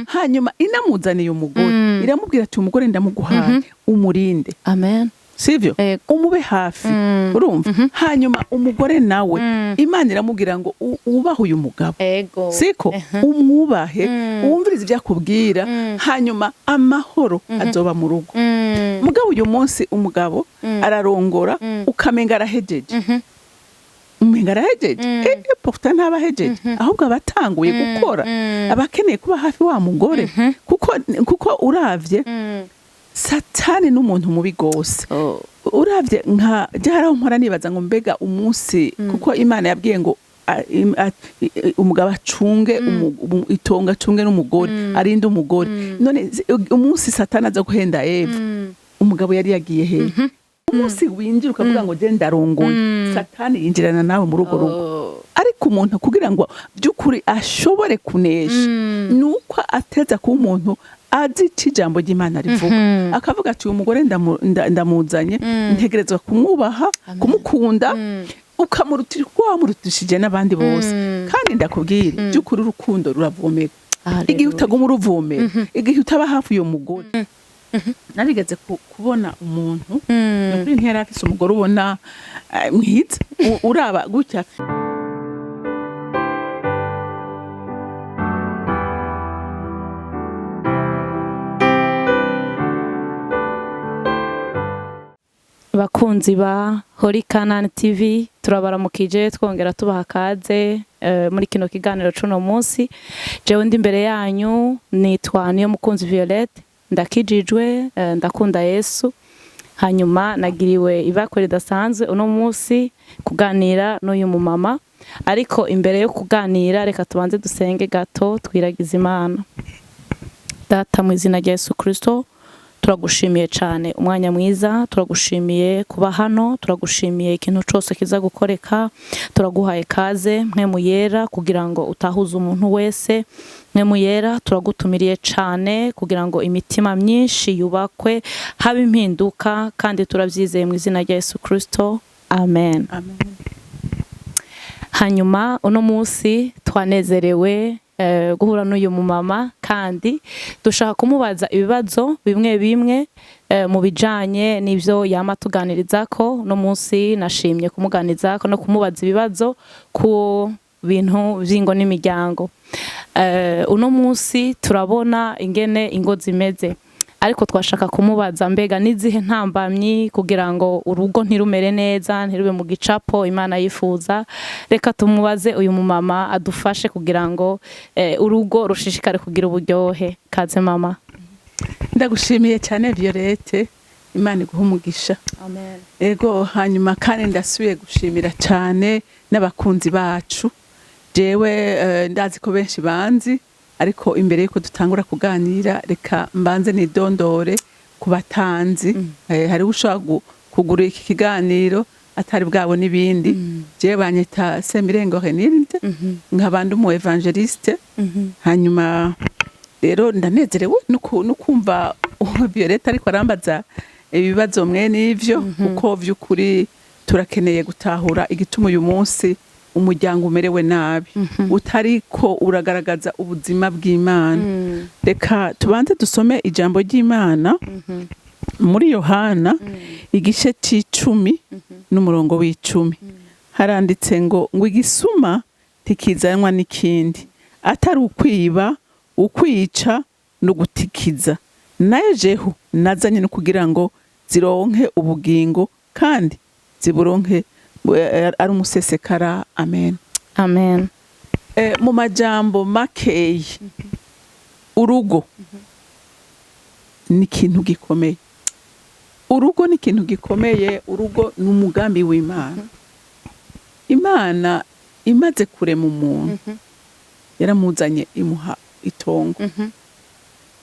hanyuma inamuzaniye umugore iramubwira ati umugore ndamuguhaye umurinde. Amen. Sivyo? Umube hafi. Urumva? Hanyuma umugore nawe Imana iramubwira ngo ubahe uyu mugabo. Siko umwubahe uwumvirize ibyakubwira hanyuma amahoro azoba mu rugo. Mugabo uyu munsi umugabo ararongora ukamenga arahejeje. Umenga arahejeje. Pourtant ntabahejeje. Ahubwo abatanguye gukora abakeneye kuba hafi wa mugore kuko uravye Satani n'umuntu mubi gose. Uravye nka jaraho mpora nibaza ngo mbega umunsi kuko Imana yabwiye ngo umugabo acunge itonga acunge n'umugore arinde umugore. None umunsi Satani aza guhenda Eva umugabo yari yagiye he? Umunsi winjira ukavuga ngo je ndarongoye Satani yinjirana nawe mu rugo rugo. Ariko umuntu kugira ngo byukuri ashobore kunesha nuko ateza ku umuntu azi ijambo ry'Imana rivuga akavuga ati uyu mugore ndamuzanye ntegerezwa kumwubaha kumukunda ukamurutira ko wamurutishije n'abandi bose kandi ndakubwira by'ukuri urukundo ruravomera igihe utaguma uruvomera igihe utaba hafi uyo mugore. Narigeze kubona umuntu kuri ntera afise umugore ubona mwiza uraba gutya. Bakunzi ba CANAAN TV turabaramukije twongera tubaha kaze muri kino kiganiro cuno munsi. Jewe ndi imbere yanyu nitwa niyo mukunzi Violette ndakijijwe ndakunda Yesu. Hanyuma nagiriwe ibakore dasanzwe uno munsi kuganira n'uyu mumama, ariko imbere yo kuganira reka tubanze dusenge gato twiragiza Imana. Data mu izina rya Yesu Kristo turagushimiye cyane umwanya mwiza, turagushimiye kuba hano, turagushimiye ikintu cyose kiza gukoreka, turaguhaye kaze mwe muyera kugira ngo utahuza umuntu wese. Mwe muyera turagutumiriye cyane kugira ngo imitima myinshi yubakwe habe impinduka, kandi turabyizeye mu izina rya Yesu Kristo. Amen. Amen. Hanyuma uno munsi twanezerewe guhura n'uyu mumama, kandi dushaka kumubaza ibibazo bimwe bimwe mu bijanye n'ivyo yama tuganirizako. No munsi nashimye kumuganirizako no kumubaza ibibazo ku bintu vy'ingo n'imiryango. Uno munsi turabona ingene ingo zimeze, ariko twashaka kumubaza mbega nizihe ntambamyi kugira ngo urugo ntirumere neza, ntirube mu gicapo Imana yifuza. Reka tumubaze uyu mumama adufashe kugira ngo urugo rushishikare kugira uburyohe. Kaze mama. Ndagushimiye cyane Violette, Imana iguha umugisha. Amen. Ego hanyuma kandi ndasubiye gushimira cyane n'abakunzi bacu. Jewe ndazi ko benshi banzi, ariko imbere yuko dutangura kuganira reka mbanze nidondore ku batanzi. Hari ushaka kugura iki kiganiro atari bwabo n'ibindi. Jewe banyita Semirengo Renilde, nkabandi umu evangeliste. Hanyuma rero ndanezerewe no kumva Violette ariko arambaza ibibazo mwe n'ivyo kuko vy'ukuri turakeneye gutahura igituma uyu munsi umuryango umerewe nabi utariko uragaragaza ubuzima bw'Imana. Reka tubanze dusome ijambo ry'Imana muri Yohana igice c'10 n'umurongo w'10. Haranditse ngo igisuma tikizanwa n'ikindi atari ukwiba, ukwica no gutikiza. Nayo jeho nazanye no kugira ngo zironke ubugingo kandi ziburonke ari umusesekara. Amen. Amen. Mu majambo makeyi urugo ni ikintu gikomeye. Urugo ni ikintu gikomeye. Urugo ni umugambi w'Imana. Imana imaze kurema umuntu yaramuzanye imuha itongo.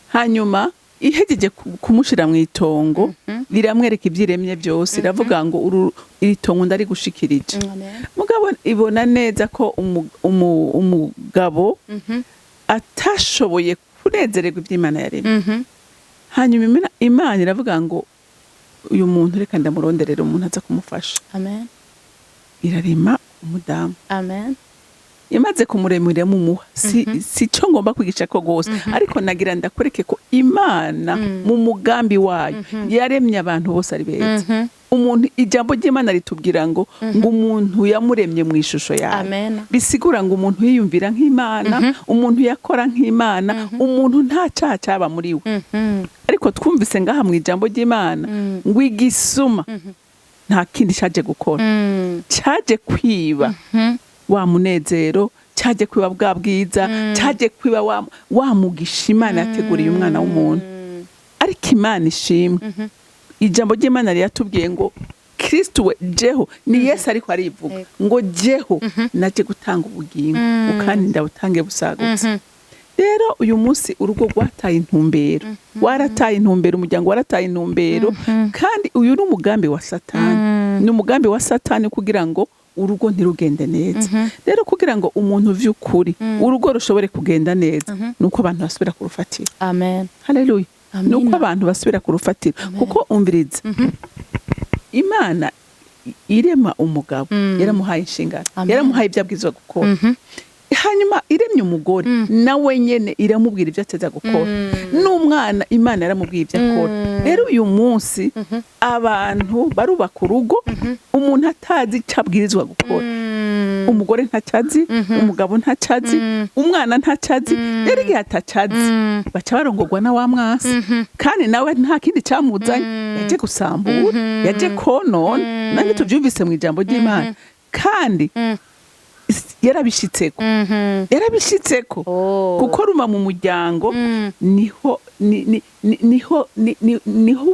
Hanyuma ihejeje kumushira mu itongo riramwereka ibyiremye byose. Iravuga ngo iri tongo ndari gushikirije. Mugabo ibona neza ko umugabo atashoboye kunezererwa iby'Imana yaremye. Hanyuma Imana iravuga ngo uyu muntu reka ndamuronderera umuntu aza kumufasha. Amen. Irarema umudamu. Amen. imaze kumuremurira mumuha si cyo ngomba kwigisha ko gose ariko nagira ndakwereke ko Imana mu mugambi wayo yaremye abantu bose ari beza. Umuntu ijambo ry'Imana ritubwira ngo umuntu yamuremye mu ishusho yayo. Bisigura ngo umuntu yiyumvira nk'Imana, umuntu yakora nk'Imana, umuntu nta cyaha cyaba muri we. Ariko twumvise ngaha mu ijambo ry'Imana ngo igisuma nta kindi cyaje gukora, cyaje kwiba wa munezero, cyaje kwiba bwa bwiza, cyaje kwiba wa mugisha Imana yateguriye umwana w'umuntu. Ariko Imana ishimwe, ijambo ry'Imana ryatubwiye ngo Kristo we jeho ni Yesu ariko arivuga ngo jeho naje gutanga ubugingo kandi ndabutange busagutse. Rero uyu munsi urugo rwataye intumbero, warataye intumbero, umuryango warataye intumbero, kandi uyu ni umugambi wa Satani. Ni umugambi wa Satani kugira ngo urugo ntirugende neza. Rero kugira ngo umuntu vy'ukuri urugo rushobore kugenda neza nuko abantu basubira ku rufatiro. Amen. Haleluya. Nuko abantu basubira ku rufatiro. Kuko umviriza, Imana irema umugabo yaramuhaye inshingano, yaramuhaye ibyo abwirizwa gukora. Hanyuma iremye umugore nawe nyene iramubwira ibyo ateza gukora. N'umwana Imana yaramubwiye ibyo akora. Rero uyu munsi abantu barubaka urugo umuntu atazi icyo abwirizwa gukora. Umugore ntacazi, umugabo ntacazi, umwana ntacazi. Rero igihe atacazi baca barongorwa na wa mwasi, kandi nawe nta kindi cyamuzanye, yaje gusambura, yaje konona. Nange tuvyumvise mu ijambo ry'Imana, kandi yarabishitseko, yarabishitseko. Kuko ruma mu muryango niho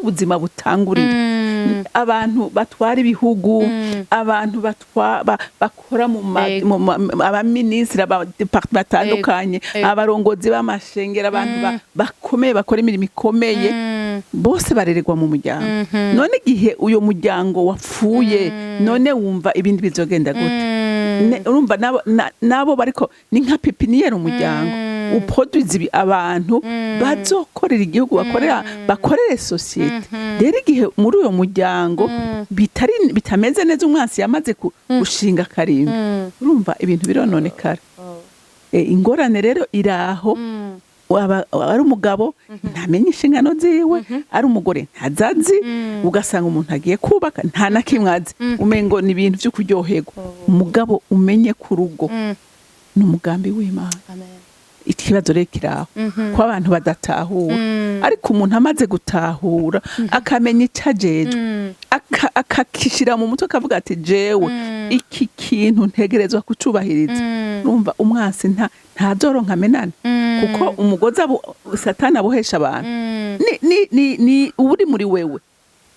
ubuzima butangurira. Abantu batwara ibihugu, abantu bakora mu abaminisitiri batandukanye, abarongozi b'amashengero, abantu bakomeye bakora imirimo ikomeye, bose barererwa mu muryango. None igihe uyo muryango wapfuye, none wumva ibindi bizogenda gute? Urumva nabo bariko ni nka pepiniyeri umuryango uproduce abantu bazokorera igihugu, bakorere societe. Rero igihe muri uyo muryango bitameze neza, umwansi yamaze gushinga karimbi, urumva ibintu birononekara. Ingorane rero iraho. Ari umugabo ntamenye inshingano ziwe, ari umugore ntazazi, ugasanga umuntu agiye kubaka nta na kimwe azi, umengo ni ibintu byo kuryoherwa. Umugabo umenye ku rugo ni umugambi w'Imana. Ikibazo rero kiraho ko abantu badatahura, ariko umuntu amaze gutahura akamenya icyo ajejwe, akakishira mu mutwe akavuga ati jewe iki kintu ntegerezwa kucubahiriza, urumva umwasi ntazoronka amenane. Kuko umugozi Satani abohesha abantu ni uri muri wewe,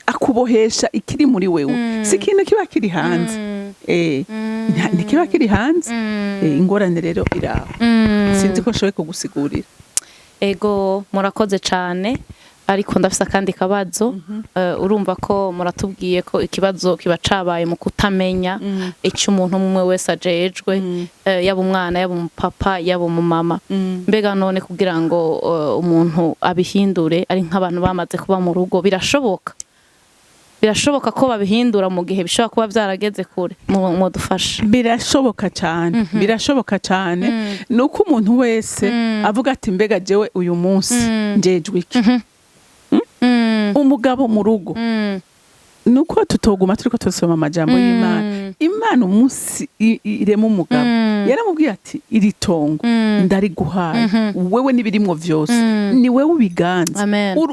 akubohesha ikiri muri wewe, si ikintu kiba kiri hanze. Ntikiba kiri hanze. Ingorane rero iraho, sinzi ko nshoboye kugusigurira. Ego murakoze cyane, ariko ndafise akandi kabazo. Urumva ko muratubwiye ko ikibazo kiba cabaye mu kutamenya icyo umuntu umwe wese ajejwe, yaba umwana, yaba umupapa, yaba umumama. Mbega none kugira ngo umuntu abihindure ari nk'abantu bamaze kuba mu rugo, birashoboka ko babihindura mu gihe bishobora kuba byarageze kure? Mudufasha. Birashoboka cyane, birashoboka cyane. Nuko umuntu wese avuga ati mbega jewe uyu munsi njejwe iki? Umugabo mu rugo nuko tutoguma turiko tusoma amajambo y'Imana. Imana umunsi irema umugabo yaramubwiye ati iri tongo ndariguhaye, wewe nibirimwo vyose, ni wewe ubiganza,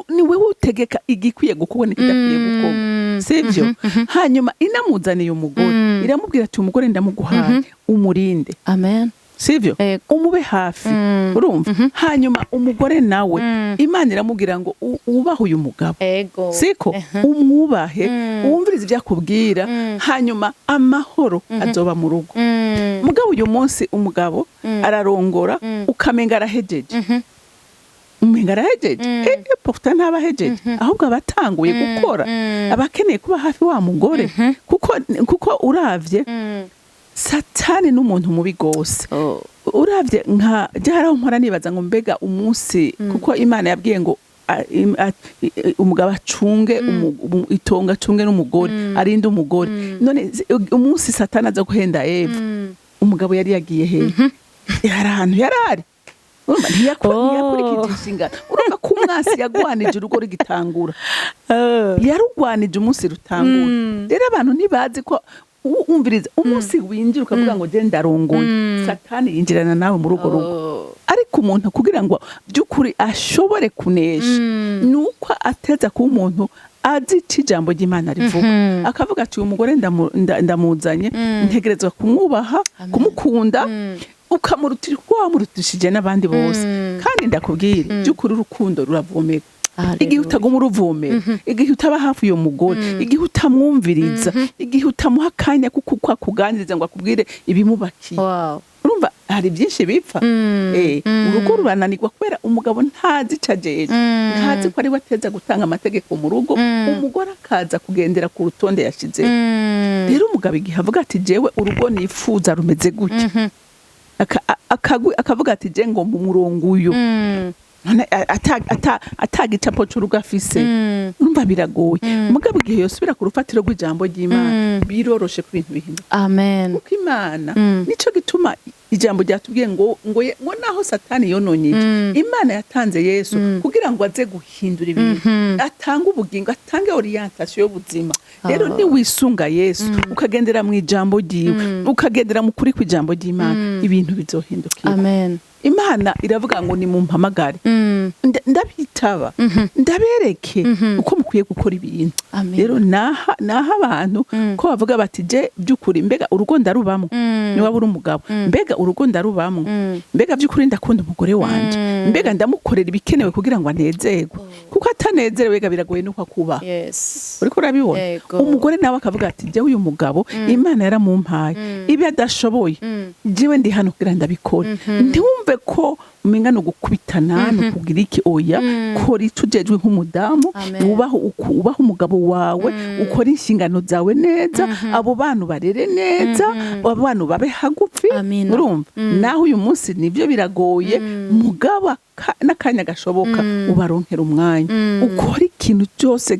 ni wewe utegeka igikwiye gukorwa n'ikidakwiye gukorwa, sivyo? Hanyuma inamuzaniye umugore, iramubwira ati umugore ndamuguhaye, umurinde. Amen. Sivyo? Umube hafi. Urumva? Hanyuma umugore nawe Imana iramubwira ngo ubahe uyu mugabo. Siko? Umwubahe, uwumvirize ivyakubwira, hanyuma amahoro azoba mu rugo. Mugabo uyu munsi umugabo ararongora, ukamenga arahejeje. Umenga arahejeje. Pourtant ntabahejeje, ahubwo abatanguye gukora, abakeneye kuba hafi wa mugore. Kuko uravye Satani n'umuntu mubi gose. Uravye nka jaraho mpora nibaza ngo mbega umunsi, kuko Imana yabwiye ngo umugabo acunge itonga, acunge n'umugore, arinde umugore. None umunsi Satani aza guhenda Eva, umugabo yari yagiye hehe yari ahantu yarari urumva ntiyakurikije inshingano urumva ko umwasi yagwanije urugo rigitangura yarugwanije umunsi rutangura rero abantu ntibazi ko umviriza umunsi winjira ukavuga ngo je ndarongoye satani yinjirana nawe mu rugo rugo ariko umuntu kugira ngo by'ukuri ashobore kunesha nuko ateza kuba umuntu azi ijambo ry'Imana rivuga akavuga ati uyu mugore ndamuzanye ntegerezwa kumwubaha kumukunda ukamurutira uko wamurutishije n'abandi bose kandi ndakubwira by'ukuri urukundo ruravomeka igihe utaguma uruvomera igihe utaba hafi uyo mugore igihe utamwumviriza igihe utamuha akanya kuko akuganiriza ngo akubwire ibimubakiye urumva hari byinshi bipfa urugo rurananirwa kubera umugabo ntazi ico ajeje ntazi ko ari we ateza gutanga amategeko mu rugo umugore akaza kugendera ku rutonde yashize rero umugabo igihe avuga ati jewe urugo nifuza rumeze gutya akavuga ati je ngo mu murongo uyu atagicapo c'urugo afise urumva biragoye mugabo igihe yosubira ku rufatiro rw'ijambo ry'Imana biroroshe ku bintu bihinduka amen kuko Imana nico gituma ijambo ryatubwiye ngo naho satani yononye Imana yatanze Yesu kugira ngo aze guhindura ibintu atanga ubugingo atange orientation y'ubuzima rero ni wisunga Yesu ukagendera mu ijambo ryiwe ukagendera mu kuri kw'ijambo ry'Imana ibintu bizohinduka amen Imana iravuga ngo ni mumpamagare ndabitaba ndabereke uko mukwiye gukora ibintu rero naha abantu ko bavuga bati je by'ukuri mbega urugo ndarubamwe ni waba uri umugabo mbega urugo ndarubamwe mbega by'ukuri ndakunda umugore wanje mbega ndamukorera ibikenewe kugira ngo anezerwe kuko atanezerewe biragoye nuko akubaha uriko urabibona umugore nawe akavuga ati je uyu mugabo Imana yaramumpaye ibi adashoboye jewe ndi hano kugira ndabikore ntiwumve ko umenga no gukubitana no kugira iki oya kora itujejwe nk'umudamu ubaho umugabo wawe ukora inshingano zawe neza abo bantu barere neza abo bantu babe hagufi urumva naho uyu munsi nivyo biragoye mugaba n'akanya gashoboka ubaronkera umwanya ukora ikintu cyose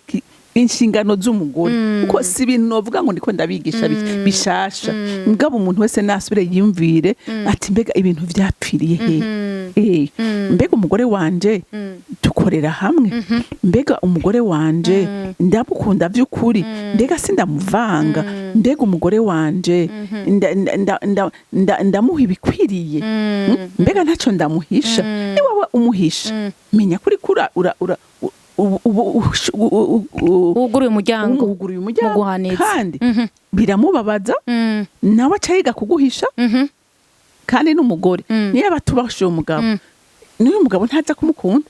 inshingano z'umugore uko si ibintu novuga ngo ndiko ndabigisha bishasha mugabo umuntu wese nasubire yimvire ati mbega ibintu vyapfiriye he mbega umugore wanje dukorera hamwe mbega umugore wanje ndamukunda by'ukuri mbega sindamuvanga mbega umugore wanje ndamuha ibikwiriye mbega ntaco ndamuhisha ni wowe umuhisha menya kuri kura wuguruye umuryango mu guhanitsa kandi biramubabaza nawe acayiga kuguhisha kandi n'umugore niyo batubashije umugabo n'uyu mugabo ntaza kumukunda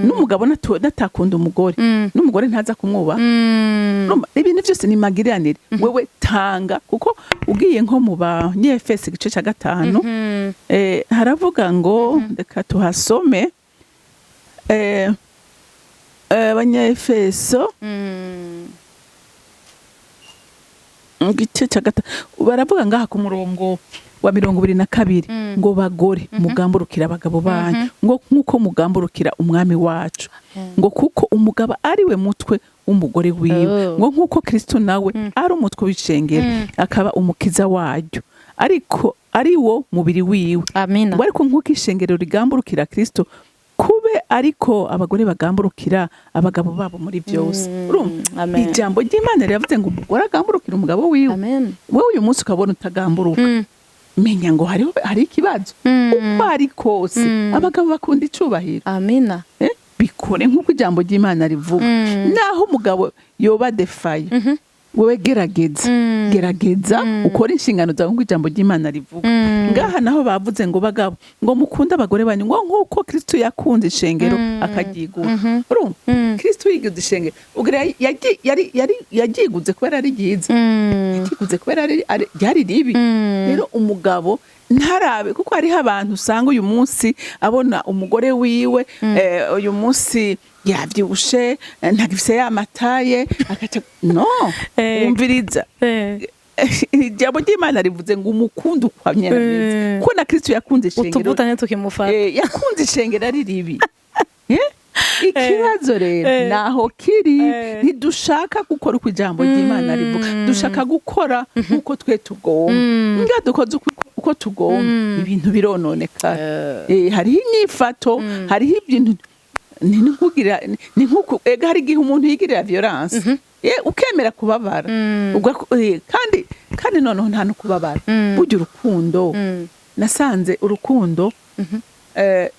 n'umugabo natakunda umugore n'umugore ntaza kumwubaha ibintu byose ni magiranire wewe tanga kuko ugiye nko mu banyefesi igice cya 5 haravuga ngo reka tuhasome abanyefeso igice cya 5 baravuga ngaha ku murongo wa 22 ngo bagore mugamburukira abagabo banyu ngo nkuko mugamburukira umwami wacu ngo kuko umugabo ari we mutwe w'umugore wiwe ngo nkuko Kristo nawe ari umutwe w'icengero akaba umukiza waryo ariko ari wo mubiri wiwe amina ariko nkuko ishengero rigamburukira Kristo kube ariko abagore bagamburukira abagabo babo muri byose ijambo ry'Imana riravuze ngo umugore agamburukira umugabo wiwe wewe uyu munsi ukabona utagamburuka menya ngo hari ikibazo uko ari kose abagabo bakunda icubahiro amina bikore nk'uko ijambo ry'Imana rivuga naho umugabo yoba defaye wewe gerageza ukora inshingano zawe nk'uko ijambo ry'Imana rivuga ngaha naho bavuze ngo bagabo ngo mukunde abagore banyu ngo nkuko Kristo yakunze ishengero akaryigura urumva Kristo yigize ishengero ugira yagiguze kubera ari ryiza yagiguze kubera ryari ribi rero umugabo ntarabe kuko hariho abantu usanga uyu munsi abona umugore wiwe uyu munsi yavyibushe ntagifise yamataye akaca no umviriza ijambo ry'Imana rivuze ngo umukundu kwamye ko na Kristo yakunze ishengero utubutanye tukimufata yakunze ishengero ari ribi ikibazo rero naho kiri ntidushaka gukora uko ijambo ry'Imana rivuga dushaka gukora uko twe tugomba nga dukoze uko tugomba ibintu birononekara hariho inyifato hariho ibintu ni nkuko hari igihe umuntu yigirira violence ukemera kubabara kandi noneho nta no kubabara burya urukundo nasanze urukundo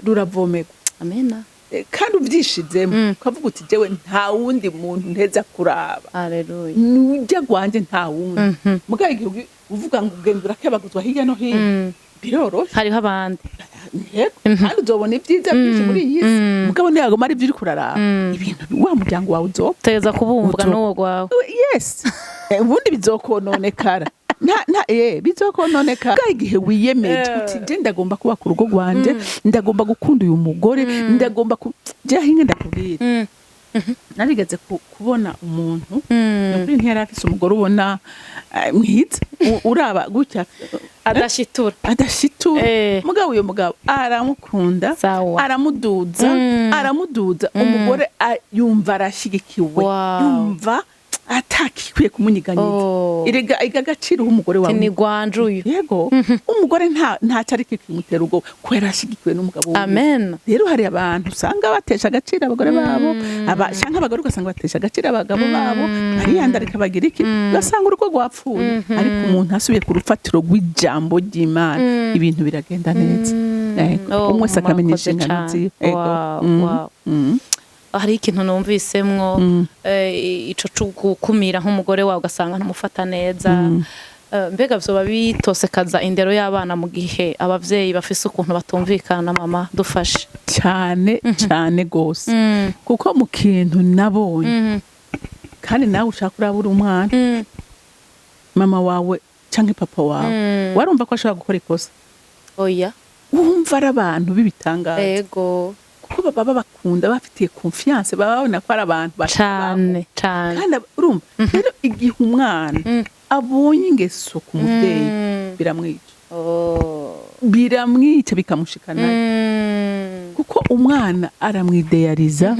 ruravomerwa amena kandi ubyishizemo ukavuga uti jewe nta wundi muntu nteza kuraba haleluya nujya gwanje nta wundi mugaye igihe uvuga ngo ugenda urakebaguzwa hirya no hino biroroshe hariho abandi kandi uzobona ibyiza byinshi muri iyi si mugabo ntiyagoma ari byo uri kuraraba ibintu wa muryango wawe uzoteza kubumbwa n'uwo gwawe yes ubundi bizokononekara bizokononekara igihe wiyemeje uti je ndagomba kuba ku rugo rwanje ndagomba gukunda uyu mugore ndagomba je hinge ndakubwira narigeze kubona umuntu kuri ntiyari afise umugore ubona mwiza uraba gutya adashitura mugabo uyo mugabo aramukunda aramuduza umugore yumva arashigikiwe yumva atakikwiye kumunyiganyiza igagaciro umugore wawe ni gwanjuye yego umugore nta cari kikimutera ubwo kwera ashigikiwe n'umugabo we amen rero hari abantu usanga batesha agaciro abagore babo cyangwa abagore ugasanga batesha agaciro abagabo babo bariyandarika bagira iki ugasanga urugo rwapfuye ariko umuntu asubiye ku rufatiro rw'ijambo ry'Imana ibintu biragenda neza umwe wese akamenya inshingano ziwe hari ikintu numvisemwo ico cyo gukumira nk'umugore wawe ugasanga ntumufata neza mbega vyoba bitosekaza indero y'abana mu gihe abavyeyi bafise ukuntu batumvikana mama dufashe cyane gose kuko mu kintu nabonye kandi nawe ushaka urabura umwana mama wawe canke papa wawe warumva ko ashobora gukora ikosa oya wumva ari abantu b'ibitangaza yego kuko baba bakunda bafitiye confiance baba babona ko ari abantu cyane kandi urumva rero igihe umwana abonye ingeso ku muvyeyi biramwica bikamushikana kuko umwana aramwideyariza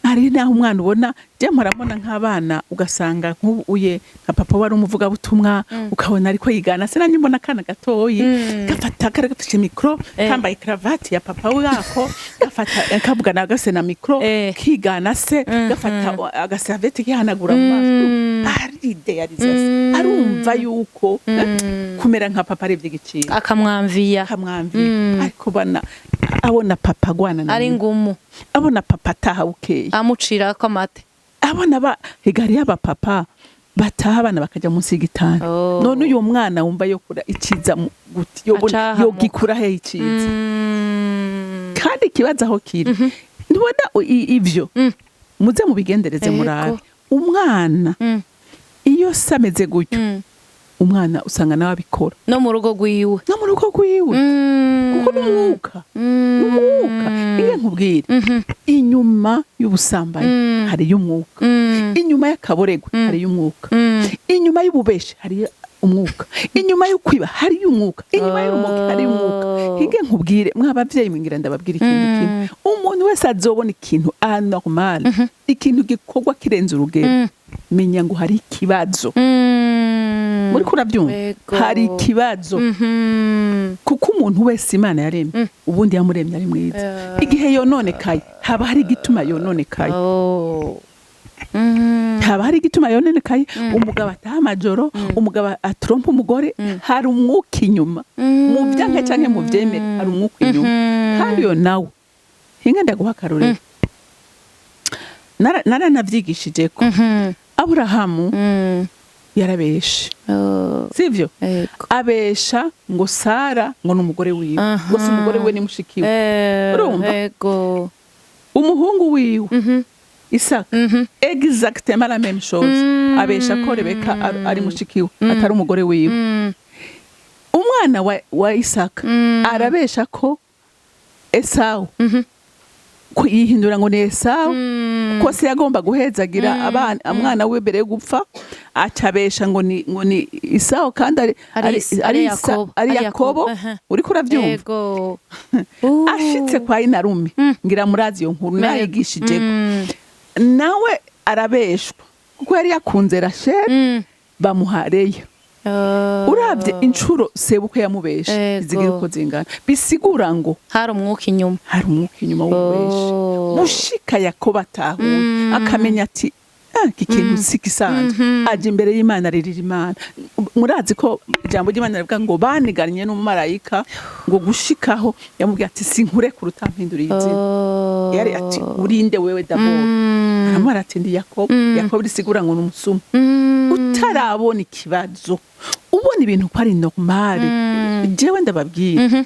hari naho umwana ubona je murabona nk'abana ugasanga nk'ubuye nka papa wari umuvuga butumwa ukabona ariko yigana se nanjye mbona kana gatoyi gafata karagafishe mikro kambaye cravate ya papa wako gafata kavugana gase na mikro kigana se gafata agaservette kihanagura mu maso arideyariza arumva yuko kumera nka papa arevye igiciro akamwamviya ariko bana abona papa gwana ari ngumu abona papa taha ukeye amucira ko amate abana higari y'aba papa bataha abana bakaja munsi y'igitanda none uyu mwana wumva yo kura ikiza guti yo gikura he ikiza kandi ikibazo aho kiri ntubona ivyo muze mubigendereze murabe umwana iyo sameze gutyo umwana usanga nawe abikora no mu rugo rwiwe kuko n'umwuka iyo nkubwire inyuma y'ubusambanyi hari y'umwuka inyuma y'akaboregwe hari y'umwuka inyuma y'ububeshi hari umwuka inyuma y'ukwiba hari y'umwuka inyuma y'urumogi hari y'umwuka hige nkubwire mw'abavyeyi mwingira ndababwira ikintu kimwe umuntu wese azobona ikintu anormal ikintu gikorwa kirenze urugero menya ngo hari ikibazo muri kurabyumva hari ikibazo kuko umuntu wese Imana yaremye ubundi yamuremye ari mwiza igihe yononekaye haba hari igituma yononekaye haba hari igituma yononekaye umugabo ataha amajoro umugabo atrompa umugore hari umwuka inyuma mu byanke canke mu vyemere hari umwuka inyuma kandi yo nawe hinga ndaguha akarorero naranavyigishije ko Aburahamu yarabesha sivyo abesha ngo Sara ngo n'umugore wiwe ngo si umugore we ni mushikiwe urumva umuhungu wiwe Isaka exactement la même chose abesha ko Rebeka ari mushikiwe atari umugore wiwe umwana wa Isaka arabesha ko Esau yihindura ngo ni Esau ko se yagomba guhezagira abana umwana we mbere yo gupfa acabesha ngo ni Isaho kandi ari Yakobo uriko uravyumva ashitse kwa Inarume ngira murazi iyo nkuru nayigishijeko nawe arabeshwa kuko yari yakunze Rasheli bamuhareyo uravye incuro sebuko yamubesha zigira uko zingana bisigura ngo hari umwuka inyuma w'ubesha mushika Yakobo atahuye akamenya ati iki kintu sikisanzwe aje imbere y'Imana ririra Imana murazi ko ijambo ry'Imana rivuga ngo baniganye n'umumarayika ngo gushikaho yamubwiye ati sinkure ku rutampindura izina yari ati urinde wewe dabord aramara ati ndi Yakobo risigura ngo n'umusuma utarabona ikibazo ubona ibintu ko ari normal jewe ndababwira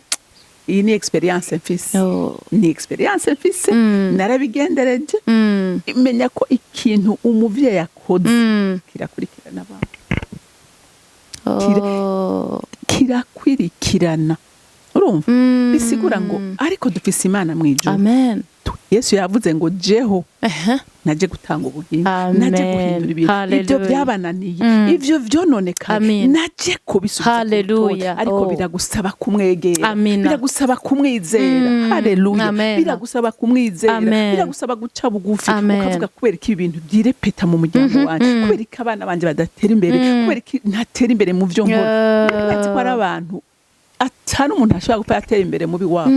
iyi ni experience mfise narabigendereje menya ko ikintu umuvyeyi yakoze kirakurikirana abantu kirakwirikirana urumva bisigura ngo ariko dufise Imana mwijuru amen Yesu yavuze ngo jeho naje gutanga ubugingo naje guhindura ibintu ibyo byabananiye ivyo vyononekanye naje kubisubiza ariko biragusaba kumwegera biragusaba kumwizera haleluya biragusaba kumwizera biragusaba guca bugufi ukavuga kubera ko ibintu byirepeta mu muryango wanje kubera ko abana banje badatera imbere kubera ko ntatera imbere mu vyo nkora ndetse ko ari abantu atari umuntu ashobora gupfa yatera imbere mu biwabo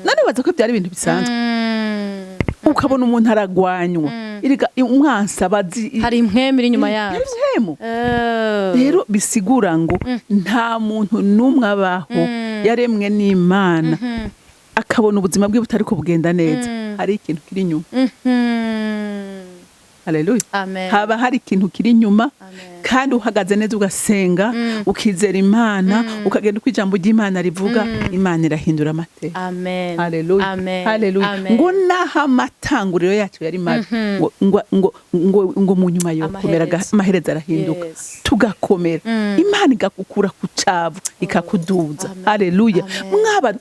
none baza ko byari ibintu bisanzwe ukabona umuntu aragwanywa umwansi abazi hari impwemu iri inyuma yayo rero bisigura ngo nta muntu n'umwe abaho yaremwe n'Imana akabona ubuzima bwe butari ko bugenda neza hari ikintu kiri inyuma haleluya haba hari ikintu kiri inyuma kandi uhagaze neza ugasenga ukizera Imana ukagenda uko ijambo ry'Imana rivuga Imana irahindura amateka haleluya ngo naha amatanguriro yacu yari mabi ngo mu nyuma yo komera amaherezo arahinduka tugakomera Imana igakukura ku cavu ikakuduza haleluya mwaba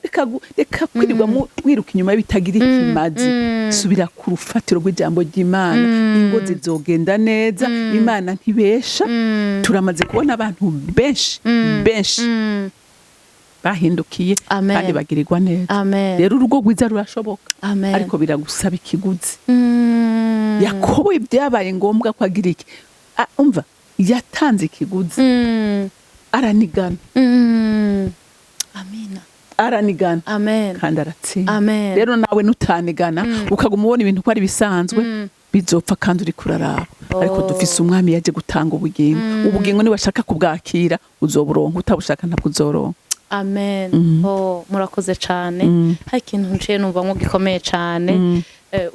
reka kwirirwa mwiruka inyuma bitagira ikimazi subira ku rufatiro rw'ijambo ry'Imana ingo zizogenda neza Imana ntibesha turamaze kubona abantu benshi bahindukiye kandi bagirirwa neza rero urugo rwiza rurashoboka ariko biragusaba ikiguzi Yakobo byabaye ngombwa ko agira iki umva yatanze ikiguzi aranigana aranigana kandi aratsinda rero nawe nutanigana ukaguma ubona ibintu ko ari bisanzwe bizopfa kandi uri kuraraba ariko dufise umwami yaje gutanga ubugingo ni washaka kubwakira uzoburonka utabushaka ntabwo uzoronka murakoze cyane hari ikintu nciye numva nko gikomeye cyane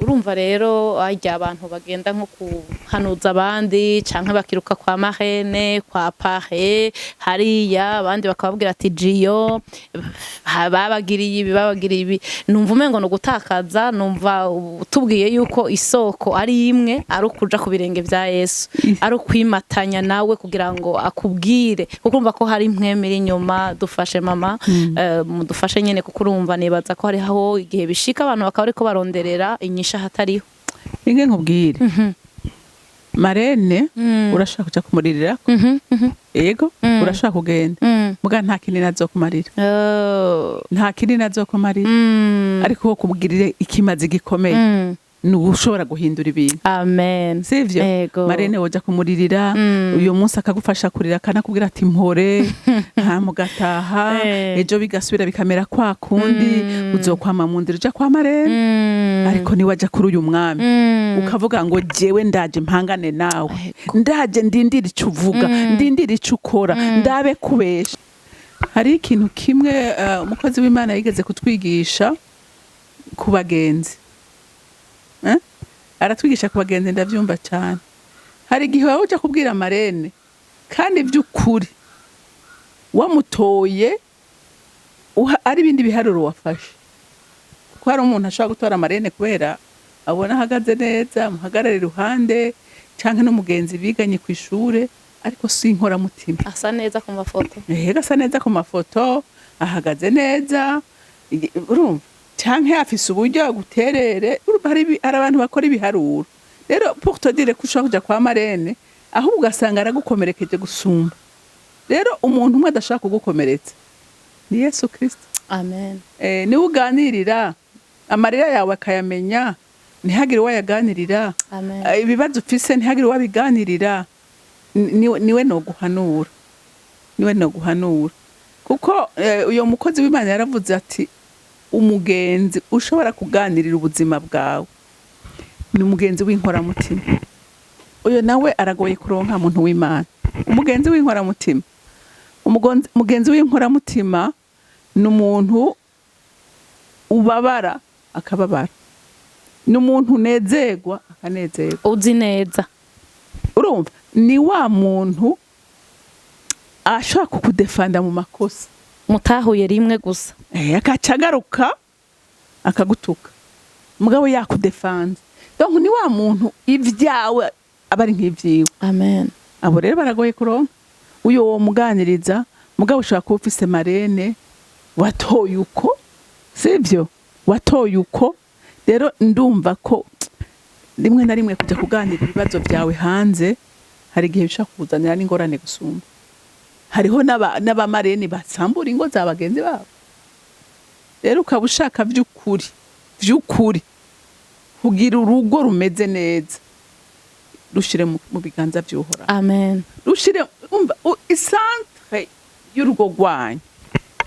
urumva rero ajya abantu bagenda nko kuhanuza abandi canke bakiruka kwa marene kwa pahe hariya abandi bakababwira ati jiyo babagiriye ibi numva umengo no gutakaza numva tubwiye yuko isoko ari imwe ari ukuja ku birenge vya Yesu ari ukwimatanya nawe kugira ngo akubwire kukumva ko hari impwemere inyuma dufashe mama mudufashe nyene kuko urumva nibaza ko hari aho igihe bishika abantu bakaba ariko baronderera inyisha hatariho inge nkubwire marene urashaka kuja kumuririra yego urashaka kugenda muga nta kinini azokumarira nta kinini azokumarira ariko ko kubwirire ikimazi gikomeye nushobora guhindura ibintu sivyo marene woja kumuririra uyu munsi akagufasha kurira kanakubwira ati mpore nta mugataha ejo bigasubira bikamera kwa kundi uzokwama mu ndira uja kwa marene ariko ni waja kuri uyu mwami ukavuga ngo jewe ndaje mpangane nawe ndaje ndindira ico uvuga ndindira ico ukora ndabe kubesha hari ikintu kimwe umukozi w'Imana yigeze kutwigisha ku bagenzi aratwigisha ku bagenzi ndavyumva cyane hari igihe wawe uja kubwira marene kandi by'ukuri wamutoye ari ibindi biharuro wafashe kuko hari umuntu ashobora gutora marene kubera abona ahagaze neza muhagarare iruhande canke n'umugenzi biganye ku ishure ariko si inkora mutima asa neza ku mafoto asa neza ku mafoto ahagaze neza urumva canke afise uburyo guterere hari abantu bakora ibiharuro rero pour te dire ko ushaka kuja kwa marene ahubwo ugasanga aragukomerekeje gusumba. Rero umuntu umwe adashaka kugukomeretsa ni Yesu Kristo. Amen. Niwe uganirira amarira yawe akayamenya, ntihagire uwayaganirira. Ibibazo ufise ntihagire uwabiganirira. Niwe no guhanura, niwe no guhanura. Kuko uyo mukozi w'Imana yaravuze ati umugenzi ushobora kuganirira ubuzima bwawe ni umugenzi w'inkoramutima. Uyo nawe aragoye kuronka muntu w'Imana. Umugenzi w'inkoramutima, umugenzi w'inkoramutima ni umuntu ubabara akababara, ni umuntu unezerwa akanezerwa, uzi neza. Urumva, ni wa muntu ashaka kukudefanda mu makosa mutahuye rimwe gusa, akacagaruka akagutuka, mugabo yakudefanda. Donc ni wa muntu ivyawe abari nk'ivyiwe. Amen. Abo rero baragoye kuronka. Uyo wo muganiriza, mugabo ushaka kuba ufise marene watoye uko, sivyo? Watoye uko. Rero ndumva ko rimwe na rimwe kujya kuganira ibibazo byawe hanze hari igihe bishaka kuzanira n'ingorane gusumba. Hariho n'abamarene basambura ingo za bagenzi babo. Rero ukaba ushaka vy'ukuri kugira urugo rumeze neza, rushire mu biganza by'Uhoraho. Amen. Rushire umva isantre y'urugo rwanyu,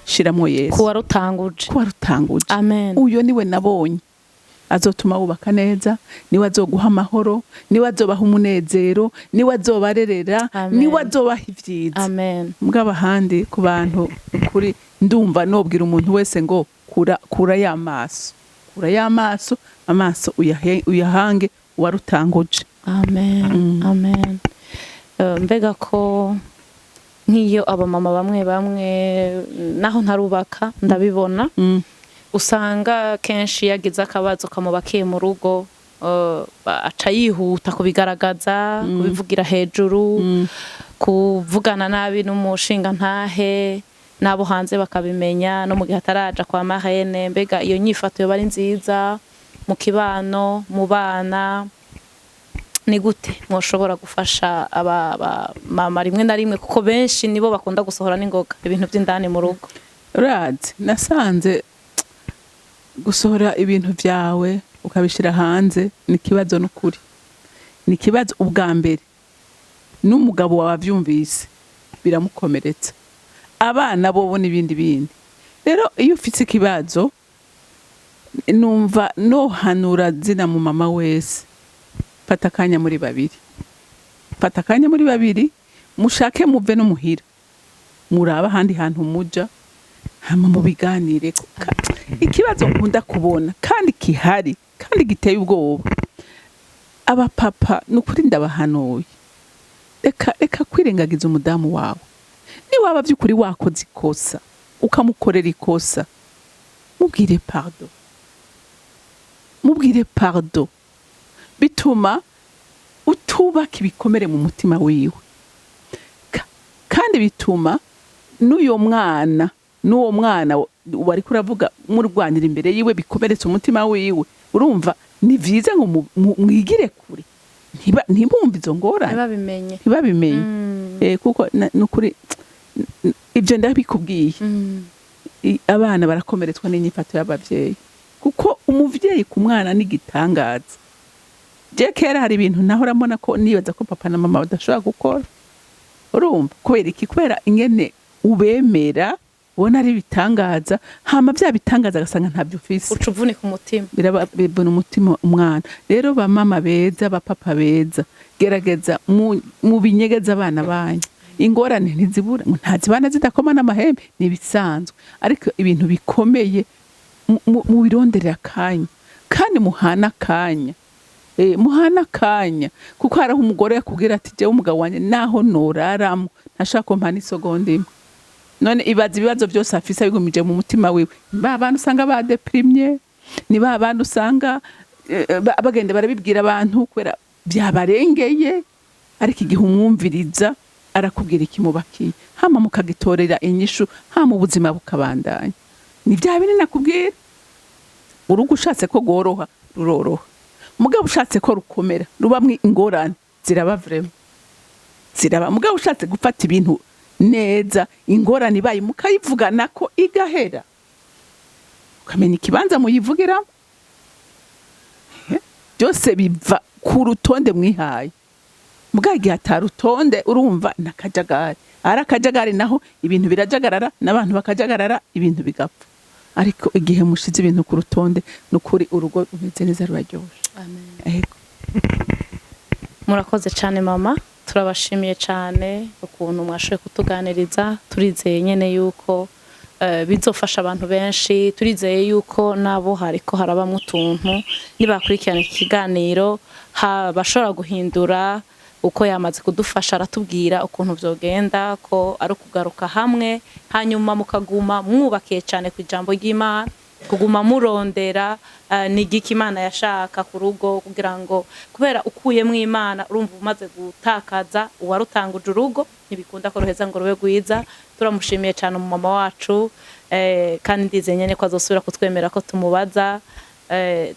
shiramo Yesu kuwa rutanguje. Amen. Uyo niwe nabonye azotuma wubaka neza, niwe azoguha amahoro, niwe azobaha umunezero, niwe azobarerera, niwe azobaha ivyiza. Amen. Mugabo handi ku bantu kuri ndumva nobwira umuntu wese ngo kura y'amaso, amaso uyahange warutanguje. Amen. Amen. Mbega ko nk'iyo abamama bamwe naho ntarubaka ndabibona, usanga kenshi yagize akabazo kamubakiye mu rugo, aca yihuta kubigaragaza, kubivugira hejuru, kuvugana nabi n'umushingantahe, nabo hanze bakabimenya, no mu gihe ataraja kwa marene. Mbega iyo nyifato yoba ari nziza mu kibano, mu bana? Ni gute mwoshobora gufasha mama rimwe na rimwe, kuko benshi nibo bakunda gusohora n'ingoga ibintu by'indani mu rugo? Rad, nasanze gusohora ibintu byawe ukabishira hanze ni kibazo n'ukuri. Ni kibazo ubwa mbere. N'umugabo wawe avyumvise biramukomeretsa. Abana bobo n'ibindi. Rero iyo ufite ikibazo numva no hanura zina mu mama wese, fata akanya muri babiri, mushake muve no muhira, muraba ahandi hantu muja, hama mu biganire. Ikibazo nkunda kubona kandi kihari kandi giteye ubwoba, abapapa n'ukuri ndabahanuye, reka kwirengagiza umudamu wawe. Ni waba by'ukuri wakoze ikosa ukamukorera ikosa, mubwire pardon, bituma utubaka ibikomere mu mutima wiwe, kandi bituma n'uwo mwana wari kuravuga murwanira imbere yiwe bikomeretse umutima wiwe. Urumva ni vyiza ngo mwigire kure, ntibumve izo ngorane, ntibabimenye. Kuko n'ukuri ibyo ndabikubwiye, abana barakomeretswa n'inyifato y'abavyeyi, kuko umuvyeyi ku mwana n'igitangaza. Je kera hari ibintu nahora mbona ko nibaza ko papa na mama badashobora gukora. Urumva kubera iki? Kubera ingene ubemera ubona ari bitangaza, hama bya bitangaza agasanga ntabyo ufise, ucuvunika umutima, birabona umutima umwana. Rero ba mama beza, ba papa beza, gerageza mu binyegeza abana banyu. Ingorane ntizibura, ntazibana zidakoma n'amahembe, nibisanzwe, ariko ibintu bikomeye mu bironderera akanya, kandi muhana akanya, kuko haraho umugore yakubwira ati jewe umugabo wanje naho noraramo ntashaka ko mpana isegonda imwe. None ibaza ibibazo byose afise bigumije mu mutima wiwe. Ba bantu usanga badeprimye, ni ba bantu usanga bagenda barabibwira abantu kwera byabarengeye, ariko igihe umwumviriza arakubwira ikimubakiye, hama mukagitorera inyishu, hama ubuzima bukabandanya. Ni bya binini nakubwira, urugo ushatse ko goroha ruroroha, mugabo ushatse ko rukomera rubamwe ingorane ziraba vraiment. ziraba. Mugabo ushatse gufata ibintu neza, ingorane ibaye mukayivugana ko igahera, ukamenya ikibanza muyivugiramo. Byose biva ku rutonde mwihaye. Mugabo igihe atarutonde urumva nakajagari. Ara akajagari naho ibintu birajagarara, n'abantu bakajagarara, ibintu bigapfa. Ariko igihe mushize ibintu ku rutonde, nukuri urugo rumeze neza ruraryoshe. Amen. Murakoze cyane mama, turabashimiye cyane ukuntu mwashoboye kutuganiriza. Turizeye nyene yuko bizofasha abantu benshi, turizeye yuko nabo hariko harabamwe utuntu nibakurikirana ikiganiro bashobora guhindura uko yamaze kudufasha, aratubwira ukuntu vyogenda ko ari kugaruka hamwe, hanyuma mukaguma mwubakiye cyane ku ijambo ry'Imana, kuguma murondera n'igiki Imana yashaka ku rugo, kugira ngo kubera ukuyemwo Imana urumva umaze gutakaza uwarutanguje urugo, ntibikunda ko ruheza ngo rube gwiza. Turamushimiye cyane umumama wacu, kandi ndize nyene ko azosubira kutwemera ko tumubaza,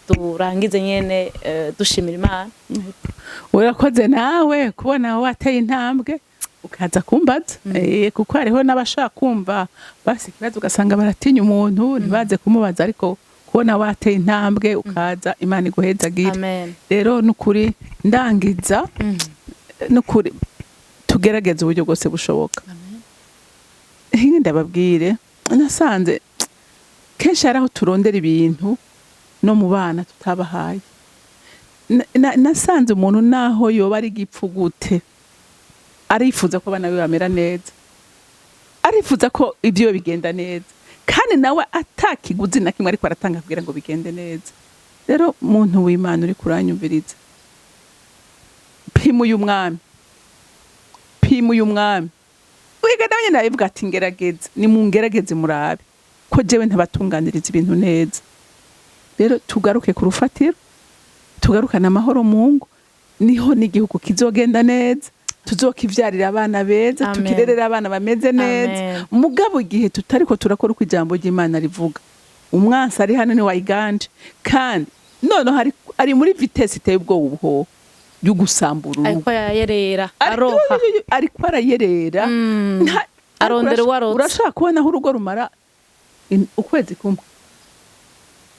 turangize nyene dushimira Imana. Urakoze nawe kubona wateye intambwe ukaza kumbaza, kuko hariho n'abashaka kumva basi kibazo ugasanga baratinya umuntu ntibaze kumubaza, ariko kubona wateye intambwe ukaza, Imana iguhezagire. Rero nukuri ndangiza, nukuri tugerageze uburyo bwose bushoboka. Hinge ndababwire, nasanze kenshi haraho turondera ibintu no mu bana tutabahaye. Nasanze umuntu naho yoba ari gipfu gute, arifuza ko abana be bamera neza, arifuza ko ibyo bigenda neza, kandi nawe atakiguzi na kimwe ariko aratanga kugira ngo bigende neza. Rero muntu w'Imana uri kuranyumviriza, pimu y'umwami, wiga nawe nyine abivuga ati ngerageze, ni mungerageze murabe ko jewe ntabatunganiriza ibintu neza. Rero tugaruke ku rufatiro, tugarukana amahoro mu ngo, niho n'igihugu kizogenda neza, tuzokivyarira abana beza, tukirerera abana bameze neza. Mugabo igihe tutariko turakora uko ijambo ry'Imana rivuga, umwansi ari hano ni wayiganje, kandi noneho ari muri vitesse iteye ubwoba ubuho y'ugusambura urugo. Ariko yayerera aroha, ariko arayerera, arondera uwarotse. Urashaka kubona aho urugo rumara ukwezi kumwe,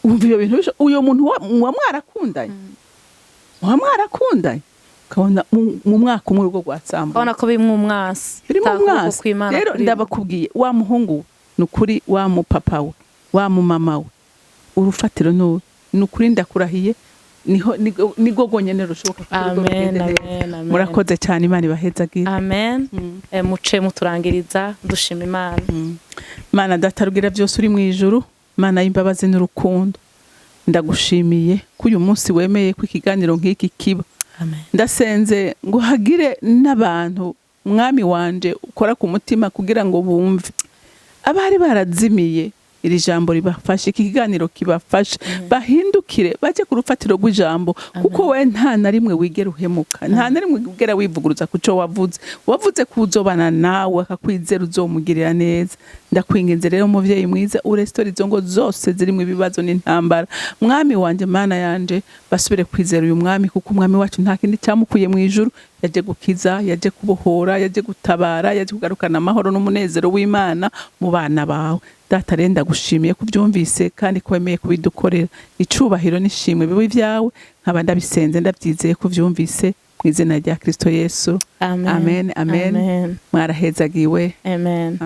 umva ibyo bintu. Uyo muntu muba mwarakundanye, ukabona mu mwaka umwe urugo rwatsamba, ukabona ko bimwe umwasi. Rero ndabakubwiye, wa muhungu nukuri, wa mupapa we, wa mumama we, urufatiro nukuri ndakurahiye, nigo gonyene rushoboka. Amen. Murakoze cyane, Imana ibahezagire. Amen. Muce muturangiriza dushima Imana. Mana datarugira byose uri mu ijuru, Mana y'imbabazi n'urukundo, ndagushimiye ko uyu munsi wemeye ko ikiganiro nk'iki kiba. Ndasenze ngo hagire n'abantu mwami wanje ukora ku mutima kugira ngo bumve, abari barazimiye iri jambo ribafashe, iki kiganiro kibafashe, bahindukire baje ku rufatiro rw'ijambo, kuko we nta na rimwe wigera uhemuka, nta na rimwe wigera wivuguruza kuco wavuze kuzobana nawe akakwizera uzomugirira neza. Ndakwinginze rero muvyeyi mwiza, urestora izo ngo zose zirimo ibibazo n'intambara, mwami wanje, Mana yanje, basubire kwizera uyu mwami, kuko umwami wacu nta kindi cyamukuye mu ijuru, yaje gukiza, yaje kubohora, yaje gutabara, yaje kugarukana amahoro n'umunezero w'Imana mu bana bawe. Data renda gushimiye kubyumvise kandi ko wemeye kubidukorera, icubahiro n'ishimwe bibe byawe, nkaba ndabisenze ndabyizeye kuvyumvise mu izina rya Kristo Yesu. Amen. Mwarahezagiwe. Amen.